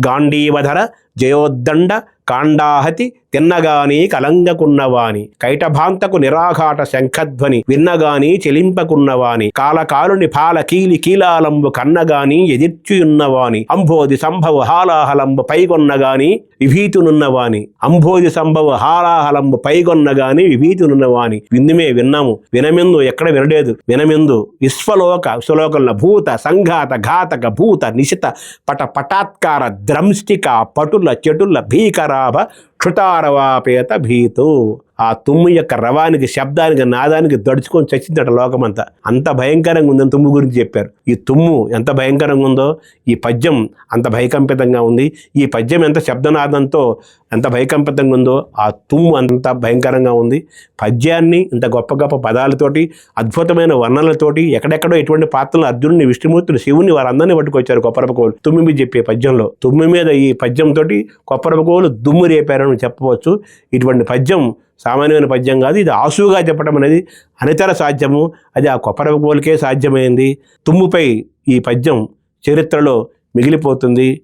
గాంధీవధర జయోద్దండ కాండాహతి తిన్నగాని కలంగకున్నవాని కైటభాంతకు నిరాఘాట శంఖధ్వని విన్నగాని చెలింపకున్నవాని కాలకాలుని పాల కీలి కీలాలంబు కన్నగాని ఎదిర్చియున్నవాని అంబోధి సంభవ హాలాహలంబు పైగొన్నగాని విభీతునున్నవాని అంబోధి సంభవ హాలాహలంబు పైగొన్నగాని విభీతునున్నవాని విందుమే విన్నాము వినమెందు ఎక్కడ వినలేదు వినమెందు విశ్వలోకంలో భూత సంఘాత ఘాతక భూత నిశిత పటాత్కార ద్రంష్టిక పటుల చెటుల భీకరాభ క్షుతారవాపేత భీతు. ఆ తుమ్ము యొక్క రవానికి శబ్దానికి నాదానికి దడుచుకొని చచ్చిందట లోకమంతా. అంత భయంకరంగా ఉందని తుమ్ము గురించి చెప్పారు. ఈ తుమ్ము ఎంత భయంకరంగా ఉందో ఈ పద్యం అంత భయకంపితంగా ఉంది. ఈ పద్యం ఎంత శబ్దనాదంతో ఎంత భయకంపితంగా ఉందో ఆ తుమ్ము అంత భయంకరంగా ఉంది. పద్యాన్ని ఇంత గొప్ప గొప్ప పదాలతోటి అద్భుతమైన వర్ణనలతోటి ఎక్కడెక్కడో ఎటువంటి పాత్రలు అర్జునుని విష్ణుమూర్తిని శివుని వారందరినీ పట్టుకొచ్చారు కొప్పరపకోలు తుమ్మి మీద చెప్పే పద్యంలో. తుమ్మి మీద ఈ పద్యంతో కొప్పరపకోలు దుమ్ము రేపారని చెప్పవచ్చు. ఇటువంటి పద్యం సామాన్యమైన పద్యం కాదు. ఇది ఆసుగా చెప్పడం అనేది అనితర సాధ్యము. అది ఆ కొప్పరపకోలుకే సాధ్యమైంది. తుమ్ముపై ఈ పద్యం చరిత్రలో మిగిలిపోతుంది.